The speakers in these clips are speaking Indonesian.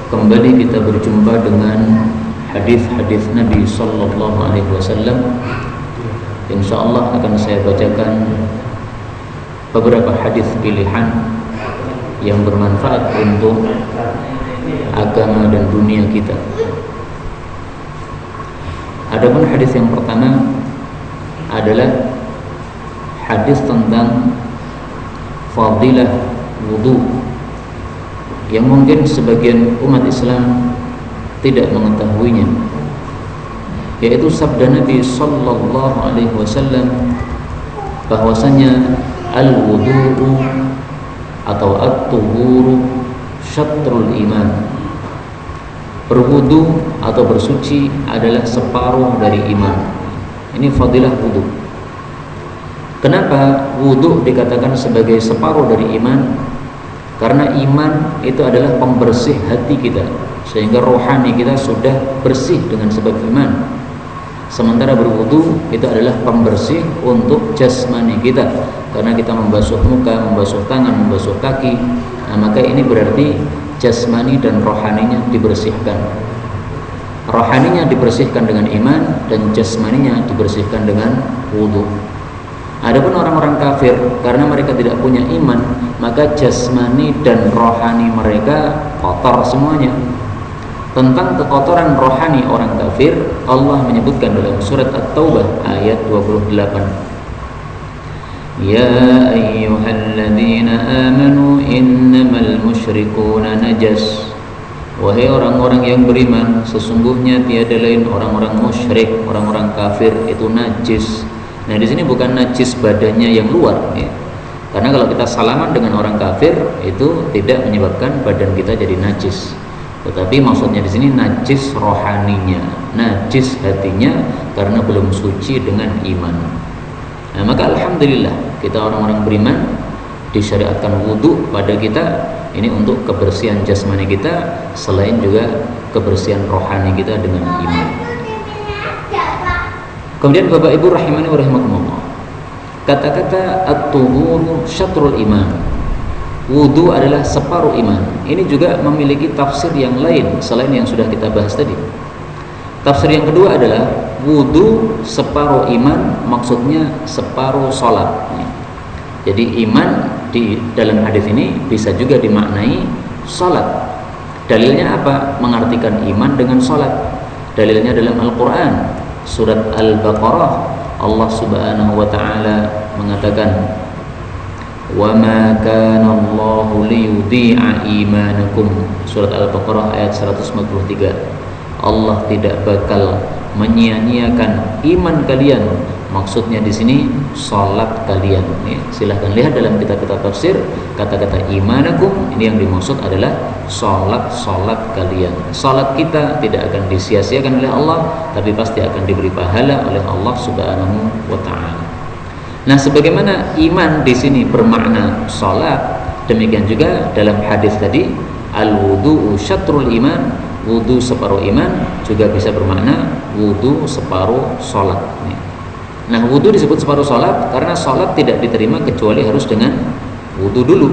Kembali kita berjumpa dengan hadis-hadis Nabi sallallahu alaihi wasallam. Insyaallah akan saya bacakan beberapa hadis pilihan yang bermanfaat untuk agama dan dunia kita. Adapun hadis yang pertama adalah hadis tentang fadilah wudu yang mungkin sebagian umat Islam tidak mengetahuinya, yaitu sabda Nabi sallallahu alaihi wasallam bahwasanya al-wudu'u atau at-tuhuru syatrul iman. Berwudu atau bersuci adalah separuh dari iman. Ini fadilah wudu. Kenapa wudu dikatakan sebagai separuh dari iman? Karena iman itu adalah pembersih hati kita, sehingga rohani kita sudah bersih dengan sebab iman. Sementara berwudu itu adalah pembersih untuk jasmani kita, karena kita membasuh muka, membasuh tangan, membasuh kaki. Nah, maka ini berarti jasmani dan rohaninya dibersihkan. Rohaninya dibersihkan dengan iman dan jasmaninya dibersihkan dengan wudu. Adapun orang-orang kafir, karena mereka tidak punya iman, maka jasmani dan rohani mereka kotor semuanya. Tentang kekotoran rohani orang kafir, Allah menyebutkan dalam surat At-Taubah ayat 28. Ya ayyuhalladzina amanu innamal musyrikuuna najas. Wahai orang-orang yang beriman, sesungguhnya tiada lain orang-orang musyrik, orang-orang kafir itu najis. Nah, di sini bukan najis badannya yang luar, ya. Karena kalau kita salaman dengan orang kafir itu tidak menyebabkan badan kita jadi najis. Tetapi maksudnya di sini najis rohaninya, najis hatinya karena belum suci dengan iman. Nah, maka alhamdulillah kita orang-orang beriman disyariatkan wudu pada kita ini untuk kebersihan jasmani kita, selain juga kebersihan rohani kita dengan iman. Kemudian Bapak Ibu rahimani wa rahimakumullah, kata-kata at-tuhuru syatrul iman, wudu adalah separuh iman, ini juga memiliki tafsir yang lain selain yang sudah kita bahas tadi. Tafsir yang kedua adalah wudu separuh iman, maksudnya separuh sholat. Jadi iman di dalam hadis ini bisa juga dimaknai sholat. Dalilnya apa? Mengartikan iman dengan sholat. Dalilnya dalam Al-Quran surat Al-Baqarah, Allah subhanahu wa ta'ala mengatakan, wa ma kana Allahu liyudhi'a imanakum. Surat Al-Baqarah ayat 143. Allah tidak bakal menyia-nyiakan iman kalian. Maksudnya di sini salat kalian. Silahkan lihat dalam kitab-kitab tafsir, kata-kata imanakum ini yang dimaksud adalah salat kalian. Salat kita tidak akan disia-siakan oleh Allah, tapi pasti akan diberi pahala oleh Allah Subhanahu wa taala. Nah, sebagaimana iman di sini bermakna salat, demikian juga dalam hadis tadi al-wudu'u syatrul iman, wudu separuh iman juga bisa bermakna wudu separuh salat. Nah, wudu disebut separuh salat karena salat tidak diterima kecuali harus dengan wudu dulu.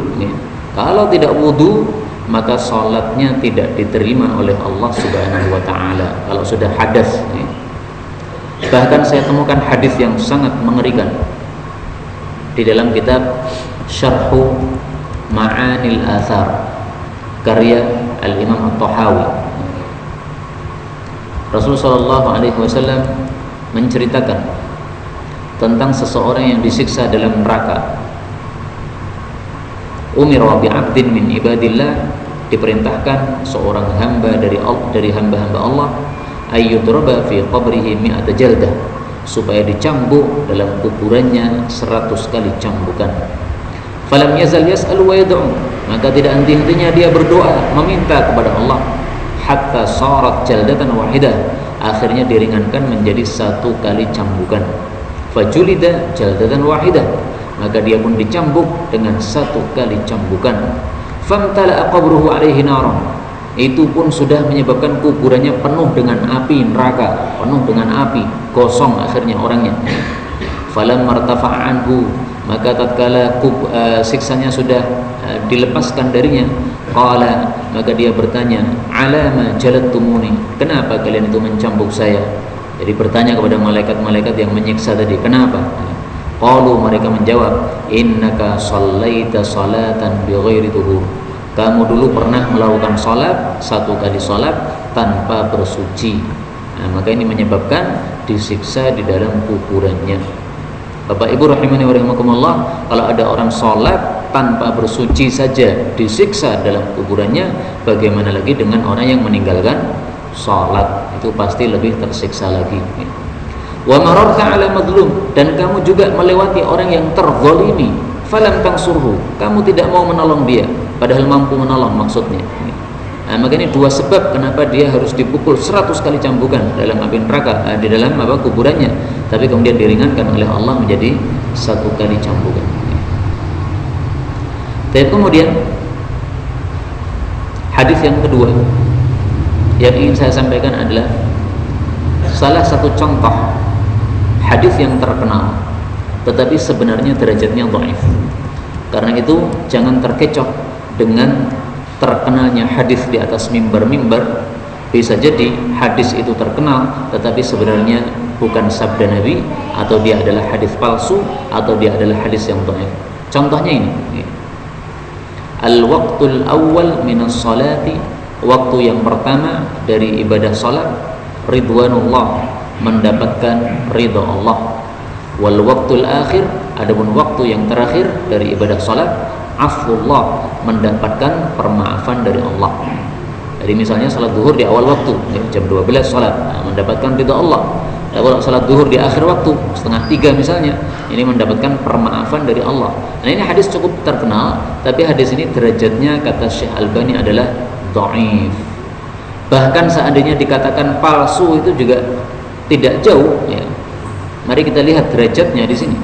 Kalau tidak wudu, maka salatnya tidak diterima oleh Allah Subhanahu wa taala kalau sudah hadas. Bahkan saya temukan hadis yang sangat mengerikan di dalam kitab Syarhu Ma'anil Athar karya Al-Imam At-Tahawi. Rasulullah sallallahu alaihi wasallam menceritakan tentang seseorang yang disiksa dalam neraka. Umira bi 'abdin min ibadillah, diperintahkan seorang hamba dari hamba-hamba Allah, ayyudraba fi qabrihi mi'ata jaldah, supaya dicambuk dalam kuburannya 100 kali cambukan. Falam yazal yas'al wa yad'u, maka tidak henti-hentinya dia berdoa meminta kepada Allah, hatta sarat jaldatan wahidah, akhirnya diringankan menjadi 1 kali cambukan. Fajulida jaldatan wahidah, maka dia pun dicambuk dengan 1 kali cambukan. Famtala'a qabruhu alaihi naran, itu pun sudah menyebabkan kuburannya penuh dengan api neraka, penuh dengan api, gosong akhirnya orangnya. Falam martafa'a anhu Maka tatkala siksanya sudah dilepaskan darinya, qala, maka dia bertanya, alama jalattumuni, kenapa kalian itu mencambuk saya? Jadi bertanya kepada malaikat-malaikat yang menyiksa tadi, kenapa? Qalu, mereka menjawab, innaka shallaita salatan bighairi tuhur, kamu dulu pernah melakukan salat, satu kali salat tanpa bersuci. Maka ini menyebabkan disiksa di dalam kuburannya. Bapak Ibu rahimani wa rahimakumullah, kalau ada orang sholat tanpa bersuci saja disiksa dalam kuburannya, bagaimana lagi dengan orang yang meninggalkan sholat? Itu pasti lebih tersiksa lagi. Wa mararta ala madlum, dan kamu juga melewati orang yang terzalimi, falam tansurhu, kamu tidak mau menolong dia padahal mampu menolong, maksudnya. Maka ini dua sebab kenapa dia harus dipukul 100 kali cambukan dalam api neraka, di dalam kuburannya, tapi kemudian diringankan oleh Allah menjadi 1 kali cambukan. Tapi kemudian hadis yang kedua yang ingin saya sampaikan adalah salah satu contoh hadis yang terkenal tetapi sebenarnya derajatnya dhaif. Karena itu jangan terkecoh dengan terkenalnya hadis di atas mimbar-mimbar. Bisa jadi hadis itu terkenal tetapi sebenarnya bukan sabda Nabi, atau dia adalah hadis palsu, atau dia adalah hadis yang dhaif. Contohnya ini, al-waqtul awwal minas salati, waktu yang pertama dari ibadah salat, ridwanullah, mendapatkan ridha Allah. Wal waqtul akhir, adapun waktu yang terakhir dari ibadah salat, afwullah, mendapatkan permaafan dari Allah. Jadi misalnya salat zuhur di awal waktu, jam 12 salat, mendapatkan ridha Allah. Kalau salat zuhur di akhir waktu, setengah 3 misalnya, ini mendapatkan permaafan dari Allah. Nah, ini hadis cukup terkenal, tapi hadis ini derajatnya kata Syekh Albani adalah dhaif. Bahkan seandainya dikatakan palsu itu juga tidak jauh, ya. Mari kita lihat derajatnya di sini.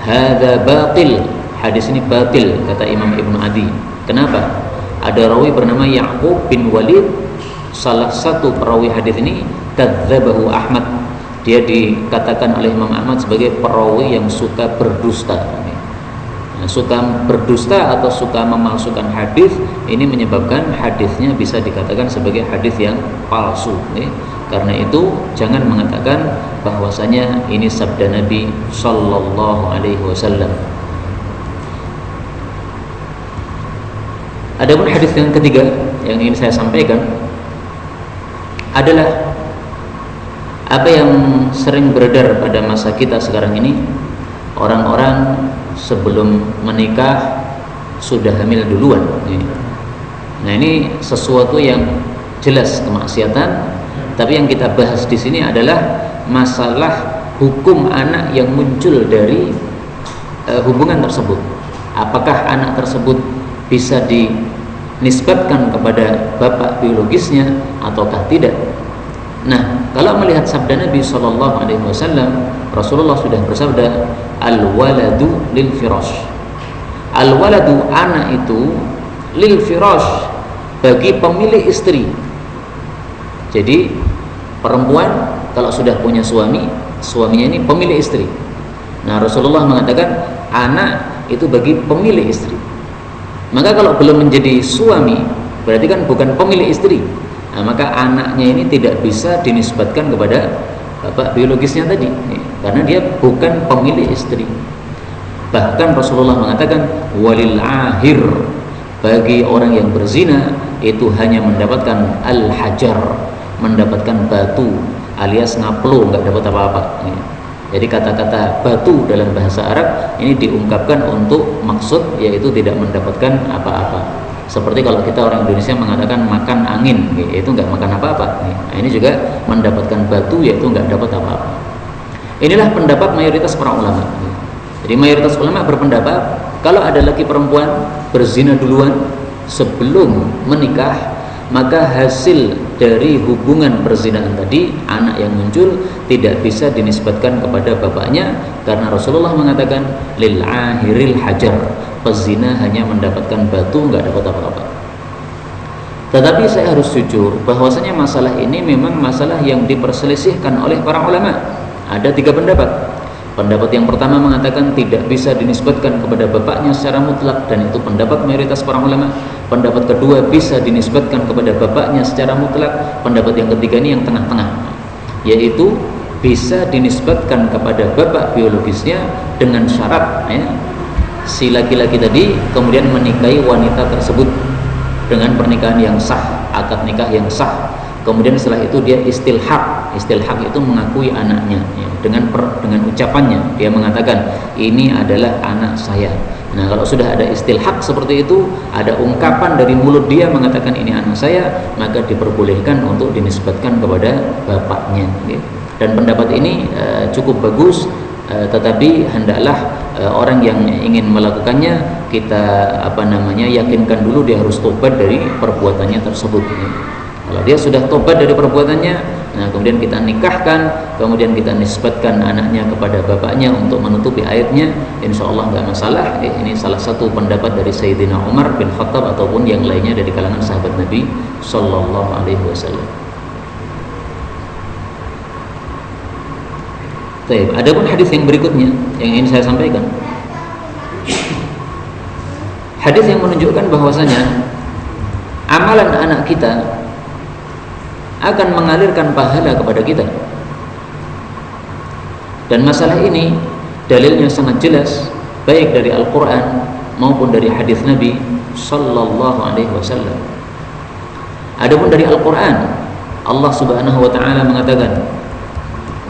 Hadza batil, hadis ini batil kata Imam Ibnu Adi. Kenapa? Ada rawi bernama Ya'qub bin Walid, salah satu perawi hadis ini, kadzdzabahu Ahmad, dia dikatakan oleh Imam Ahmad sebagai perawi yang suka berdusta. Suka berdusta atau suka memalsukan hadis, ini menyebabkan hadisnya bisa dikatakan sebagai hadis yang palsu. Karena itu jangan mengatakan bahwasanya ini sabda Nabi sallallahu alaihi wasallam. Adapun hadis yang ketiga yang ingin saya sampaikan adalah apa yang sering beredar pada masa kita sekarang ini. Orang-orang sebelum menikah sudah hamil duluan. Nah, ini sesuatu yang jelas kemaksiatan. Tapi yang kita bahas di sini adalah masalah hukum anak yang muncul dari hubungan tersebut. Apakah anak tersebut bisa dinisbatkan kepada bapak biologisnya ataukah tidak? Nah, kalau melihat sabda Nabi SAW, Rasulullah sudah bersabda, al-waladu lil firash. Al-waladu, anak itu, lil firash, bagi pemilik istri. Jadi perempuan kalau sudah punya suami, suaminya ini pemilik istri. Nah, Rasulullah mengatakan anak itu bagi pemilik istri. Maka kalau belum menjadi suami, berarti kan bukan pemilik istri. Nah, maka anaknya ini tidak bisa dinisbatkan kepada bapak biologisnya tadi, karena dia bukan pemilik istri. Bahkan Rasulullah mengatakan walil ahir, bagi orang yang berzina itu hanya mendapatkan al-hajar, mendapatkan batu, alias ngaplo, nggak dapat apa-apa. Jadi kata-kata batu dalam bahasa Arab ini diungkapkan untuk maksud yaitu tidak mendapatkan apa-apa. Seperti kalau kita orang Indonesia mengatakan makan angin, yaitu nggak makan apa-apa. Nah, ini juga mendapatkan batu, yaitu nggak dapat apa-apa. Inilah pendapat mayoritas para ulama. Jadi mayoritas ulama berpendapat kalau ada laki perempuan berzina duluan sebelum menikah, maka hasil dari hubungan perzinahan tadi, anak yang muncul tidak bisa dinisbatkan kepada bapaknya, karena Rasulullah mengatakan lil ahiril hajar, pezina hanya mendapatkan batu, nggak dapat apa-apa. Tetapi saya harus jujur bahwasanya masalah ini memang masalah yang diperselisihkan oleh para ulama. Ada 3 pendapat. Pendapat yang pertama mengatakan tidak bisa dinisbatkan kepada bapaknya secara mutlak, dan itu pendapat mayoritas para ulama. Pendapat kedua bisa dinisbatkan kepada bapaknya secara mutlak. Pendapat yang ketiga ini yang tengah-tengah, yaitu bisa dinisbatkan kepada bapak biologisnya dengan syarat si laki-laki tadi kemudian menikahi wanita tersebut dengan pernikahan yang sah, akad nikah yang sah. Kemudian setelah itu dia istilhaq. Istilhaq itu mengakui anaknya dengan ucapannya dia mengatakan ini adalah anak saya. Nah, kalau sudah ada istilhaq seperti itu, ada ungkapan dari mulut dia mengatakan ini anak saya, maka diperbolehkan untuk dinisbatkan kepada bapaknya. Dan pendapat ini cukup bagus, tetapi hendaklah orang yang ingin melakukannya kita yakinkan dulu dia harus tobat dari perbuatannya tersebut. Kalau dia sudah tobat dari perbuatannya, nah kemudian kita nikahkan, kemudian kita nisbatkan anaknya kepada bapaknya untuk menutupi aibnya, insya Allah nggak masalah. Ini salah satu pendapat dari Sayyidina Umar bin Khattab ataupun yang lainnya dari kalangan sahabat Nabi Sallallahu Alaihi Wasallam. Baik, adapun hadis yang berikutnya yang ingin saya sampaikan, hadis yang menunjukkan bahwasanya amalan anak kita akan mengalirkan pahala kepada kita. Dan masalah ini dalilnya sangat jelas, baik dari Al-Quran maupun dari hadis Nabi Sallallahu Alaihi Wasallam. Adapun dari Al-Quran, Allah Subhanahu Wa Taala mengatakan,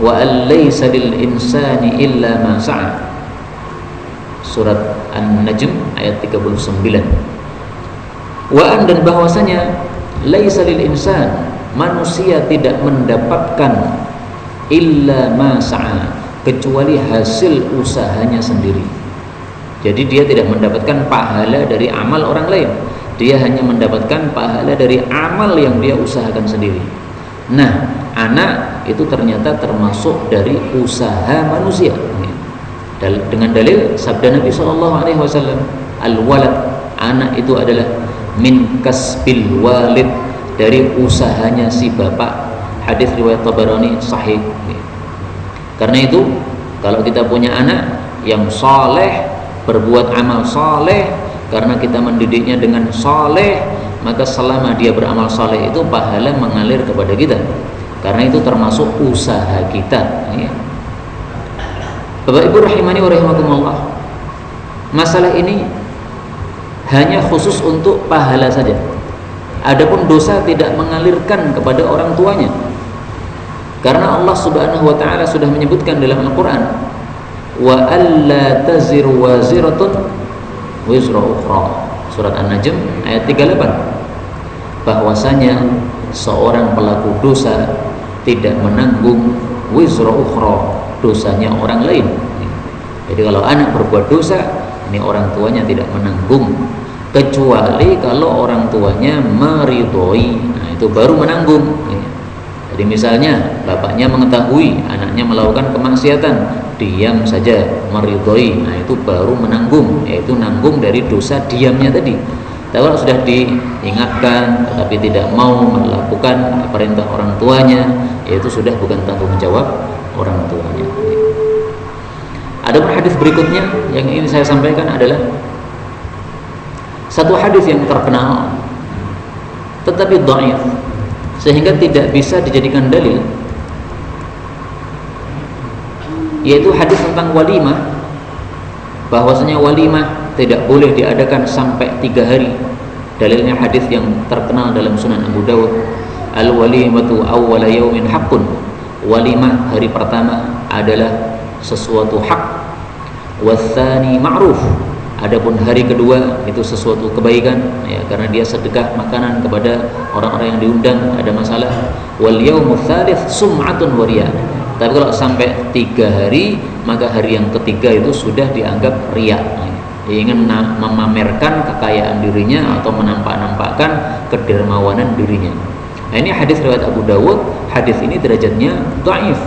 wa allaysa lil insani illa ma sa'a. Surat An-Najm ayat 39. Wa dan bahwasanya laisa lil insan, manusia tidak mendapatkan illa ma sa'a, kecuali hasil usahanya sendiri. Jadi dia tidak mendapatkan pahala dari amal orang lain, dia hanya mendapatkan pahala dari amal yang dia usahakan sendiri. Nah, anak itu ternyata termasuk dari usaha manusia. Dengan dalil sabda Nabi SAW, al-walad, anak itu adalah min kasbil walid, dari usahanya si bapak. Hadis riwayat Tabarani sahih. Karena itu kalau kita punya anak yang saleh, berbuat amal saleh, karena kita mendidiknya dengan saleh, maka selama dia beramal saleh itu pahala mengalir kepada kita, karena itu termasuk usaha kita. Bapak Ibu rahimani wa rahimakumullah, masalah ini hanya khusus untuk pahala saja. Adapun dosa tidak mengalirkan kepada orang tuanya, karena Allah Subhanahu wa taala sudah menyebutkan dalam Al-Qur'an, wa alla taziru waziratun wizra ukhra. Surat An-Najm ayat 38, bahwasanya seorang pelaku dosa tidak menanggung wizra ukhra, dosanya orang lain. Jadi kalau anak berbuat dosa, ini orang tuanya tidak menanggung, kecuali kalau orang tuanya meridhoi, nah itu baru menanggung. Jadi misalnya bapaknya mengetahui anaknya melakukan kemaksiatan, diam saja, meridhoi, nah itu baru menanggung, yaitu nanggung dari dosa diamnya tadi. Tapi kalau sudah diingatkan tetapi tidak mau melakukan perintah orang tuanya, yaitu sudah bukan tanggung jawab orang tuanya. Ada hadis berikutnya yang ingin saya sampaikan adalah satu hadis yang terkenal tetapi dhaif, sehingga tidak bisa dijadikan dalil, yaitu hadis tentang walimah, bahwasanya walimah tidak boleh diadakan sampai 3 hari. Dalilnya hadis yang terkenal dalam Sunan Abu Dawud, al-walimatu awwala yaumin haqqun, walimah hari pertama adalah sesuatu hak, watsani ma'ruf, adapun hari kedua itu sesuatu kebaikan, ya, karena dia sedekah makanan kepada orang-orang yang diundang, ada masalah. Wal yaumul tsalits sum'atun wa riya. Tapi kalau sampai 3 hari, maka hari yang ketiga itu sudah dianggap riya. Dia ingin memamerkan kekayaan dirinya atau menampak-nampakkan kedermawanan dirinya. Nah, ini hadis riwayat Abu Dawud. Hadis ini derajatnya dhaif.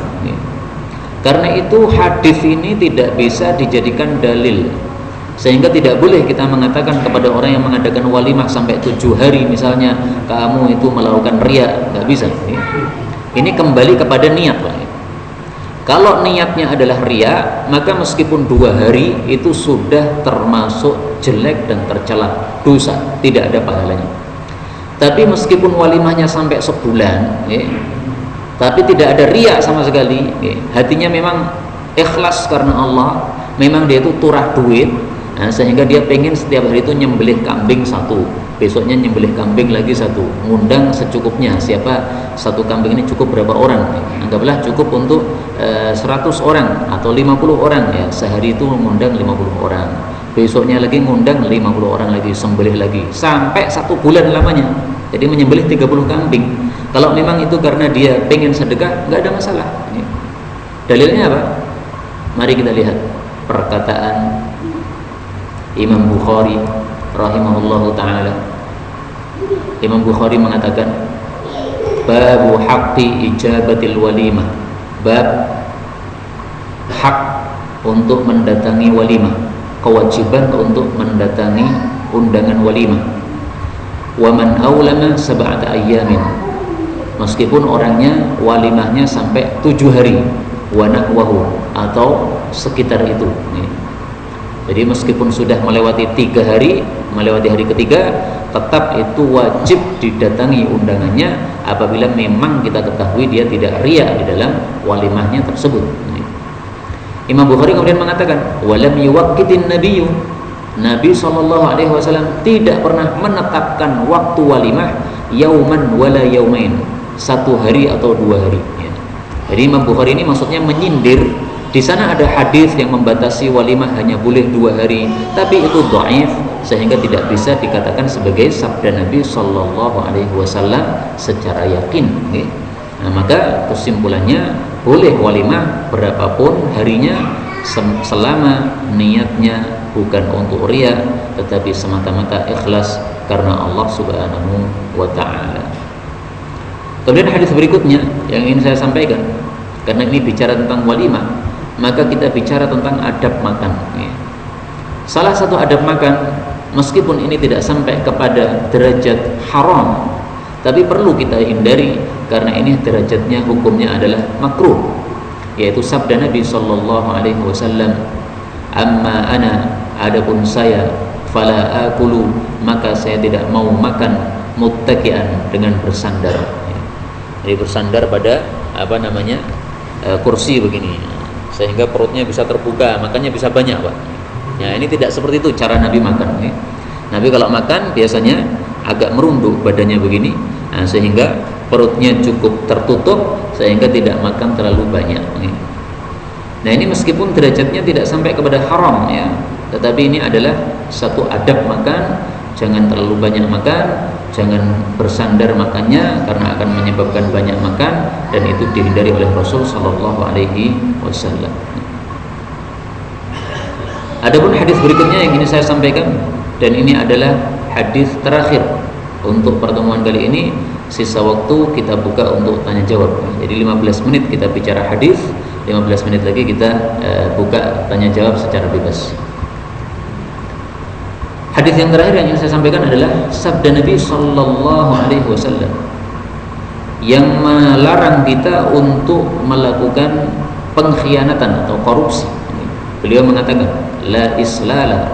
Karena itu hadis ini tidak bisa dijadikan dalil, sehingga tidak boleh kita mengatakan kepada orang yang mengadakan walimah sampai 7 hari misalnya, kamu itu melakukan riya, nggak bisa. Ini kembali kepada niat, Pak. Kalau niatnya adalah riya, maka meskipun 2 hari itu sudah termasuk jelek dan tercela, dosa, tidak ada pahalanya. Tapi meskipun walimahnya sampai sebulan, tapi tidak ada riya sama sekali, hatinya memang ikhlas karena Allah, memang dia itu turah duit, nah, sehingga dia pengen setiap hari itu nyembelih kambing 1, besoknya nyembelih kambing lagi 1, ngundang secukupnya. Siapa satu kambing ini cukup berapa orang? Anggaplah cukup untuk 100 orang atau 50 orang, ya sehari itu mengundang 50 orang, besoknya lagi ngundang 50 orang lagi, sembelih lagi sampai 1 bulan lamanya. Jadi menyembelih 30 kambing. Kalau memang itu karena dia pengen sedekah, nggak ada masalah. Dalilnya apa? Mari kita lihat perkataan Imam Bukhari rahimahullahu ta'ala. Imam Bukhari mengatakan, babu haqqi ijabatil walimah, bab hak untuk mendatangi walimah, kewajiban untuk mendatangi undangan walimah. Wa man aulama sab'ata ayyamin, meskipun orangnya walimahnya sampai 7 hari, wa nahwahu, atau sekitar itu. Jadi meskipun sudah melewati 3 hari, melewati hari ketiga, tetap itu wajib didatangi undangannya apabila memang kita ketahui dia tidak riya di dalam walimahnya tersebut. Imam Bukhari kemudian mengatakan, walam yuwaqqitin nabiyyu, Nabi SAW tidak pernah menetapkan waktu walimah yauman wala yaumain, 1 hari atau 2 hari. Jadi Imam Bukhari ini maksudnya menyindir. Di sana ada hadis yang membatasi walimah hanya boleh 2 hari, tapi itu dhaif sehingga tidak bisa dikatakan sebagai sabda Nabi SAW secara yakin. Nah, maka kesimpulannya boleh walimah berapapun harinya selama niatnya bukan untuk riya, tetapi semata-mata ikhlas karena Allah Subhanahu wa ta'ala. Kemudian hadis berikutnya yang ingin saya sampaikan, karena ini bicara tentang walimah, maka kita bicara tentang adab makan. Salah satu adab makan, meskipun ini tidak sampai kepada derajat haram, tapi perlu kita hindari karena ini derajatnya, hukumnya adalah makruh, yaitu sabda Nabi SAW, amma ana, adapun saya, fala akulu, maka saya tidak mau makan, muttaki'an, dengan bersandar. Jadi bersandar pada kursi begini, sehingga perutnya bisa terbuka, makannya bisa banyak, Pak. Ya, ini tidak seperti itu cara Nabi makan. Nabi kalau makan biasanya agak merunduk badannya begini, nah, sehingga perutnya cukup tertutup sehingga tidak makan terlalu banyak. Nah, ini meskipun derajatnya tidak sampai kepada haram, ya, tetapi ini adalah satu adab makan. Jangan terlalu banyak makan, jangan bersandar makannya karena akan menyebabkan banyak makan, dan itu dihindari oleh Rasul sallallahu alaihi wasallam. Adapun hadis berikutnya yang ini saya sampaikan, dan ini adalah hadis terakhir untuk pertemuan kali ini. Sisa waktu kita buka untuk tanya jawab. Jadi 15 menit kita bicara hadis, 15 menit lagi kita buka tanya jawab secara bebas. Hadis yang terakhir yang ingin saya sampaikan adalah sabda Nabi sallallahu alaihi wasallam yang melarang kita untuk melakukan pengkhianatan atau korupsi. Beliau mengatakan, la islala,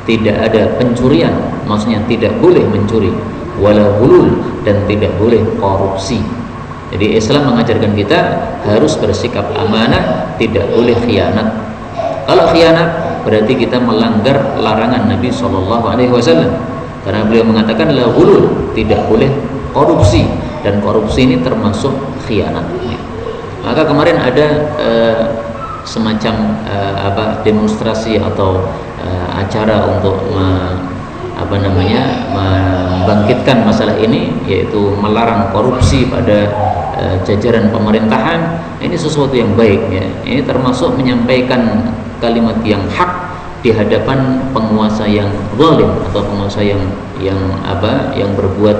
tidak ada pencurian, maksudnya tidak boleh mencuri, wala hulul, dan tidak boleh korupsi. Jadi Islam mengajarkan kita harus bersikap amanah, tidak boleh khianat. Kalau khianat berarti kita melanggar larangan Nabi SAW, karena beliau mengatakan la ghulul, tidak boleh korupsi, dan korupsi ini termasuk khianat. Maka kemarin ada semacam demonstrasi atau acara untuk membangkitkan masalah ini, yaitu melarang korupsi pada jajaran pemerintahan. Ini sesuatu yang baik, ya. Ini termasuk menyampaikan kalimat yang hak di hadapan penguasa yang zalim atau penguasa yang berbuat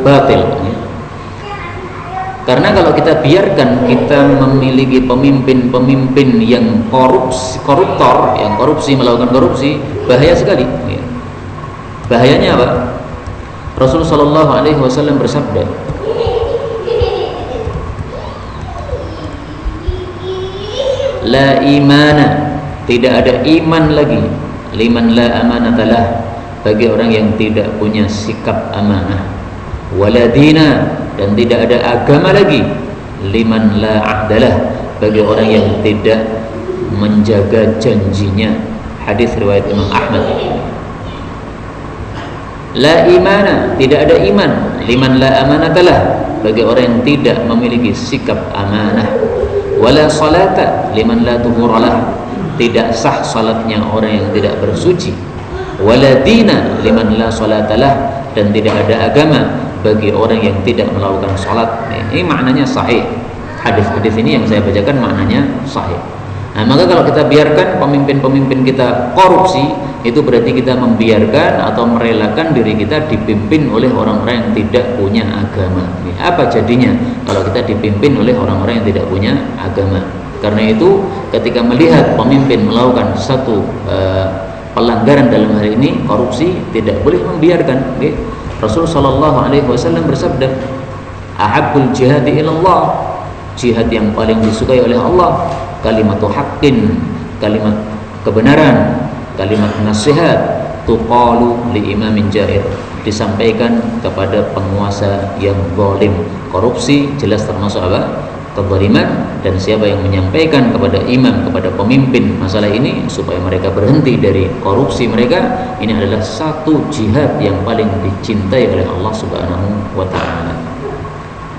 batil. Karena kalau kita biarkan kita memiliki pemimpin yang koruptor, yang melakukan korupsi, bahaya sekali. Bahayanya apa? Rasulullah Shallallahu Alaihi Wasallam bersabda, la imana, tidak ada iman lagi, liman la amanatalah, bagi orang yang tidak punya sikap amanah, wala dina, dan tidak ada agama lagi, liman la ahdalah, bagi orang yang tidak menjaga janjinya. Hadis riwayat Imam Ahmad. La imana, tidak ada iman, liman la amanatalah, bagi orang yang tidak memiliki sikap amanah. Wala salata liman la tuhuralah, tidak sah salatnya orang yang tidak bersuci. Wala dina liman la salatalah, dan tidak ada agama bagi orang yang tidak melakukan salat. Ini maknanya sahih. Hadis-hadis ini yang saya bacakan maknanya sahih. Nah, maka kalau kita biarkan pemimpin-pemimpin kita korupsi, itu berarti kita membiarkan atau merelakan diri kita dipimpin oleh orang-orang yang tidak punya agama. Apa jadinya kalau kita dipimpin oleh orang-orang yang tidak punya agama? Karena itu ketika melihat pemimpin melakukan satu pelanggaran, dalam hal ini korupsi, tidak boleh membiarkan. Rasul sallallahu alaihi wasallam bersabda, ahabbul jihadi ilallah, jihad yang paling disukai oleh Allah, kalimatu haqqin, kalimat kebenaran, kalimat nasihat, tuqalu li imamin jair, disampaikan kepada penguasa yang zalim. Korupsi jelas termasuk apa? Kezaliman. Dan siapa yang menyampaikan kepada imam, kepada pemimpin masalah ini supaya mereka berhenti dari korupsi mereka, ini adalah satu jihad yang paling dicintai oleh Allah Subhanahu wa taala.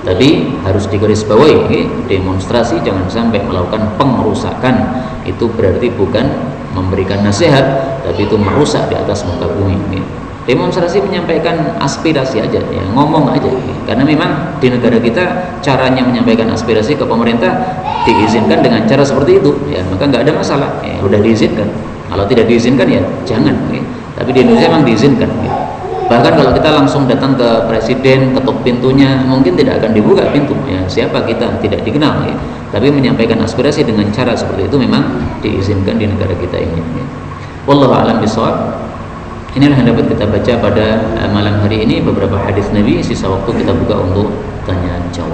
Tapi harus digarisbawahi, demonstrasi jangan sampai melakukan pengerusakan. Itu berarti bukan memberikan nasihat, tapi itu merusak di atas muka bumi. Demonstrasi menyampaikan aspirasi aja, ya, ngomong aja. Karena memang di negara kita caranya menyampaikan aspirasi ke pemerintah diizinkan dengan cara seperti itu, ya, maka nggak ada masalah. Ya, udah diizinkan. Kalau tidak diizinkan ya jangan. Ya. Tapi di Indonesia memang diizinkan. Ya. Bahkan kalau kita langsung datang ke presiden, ketuk pintunya, mungkin tidak akan dibuka pintu. Ya, siapa kita tidak dikenal. Ya. Tapi menyampaikan aspirasi dengan cara seperti itu memang diizinkan di negara kita ini. Ya. Wallahu a'lam bishawab. Inilah yang dapat kita baca pada malam hari ini, beberapa hadis Nabi. Sisa waktu kita buka untuk tanya jawab.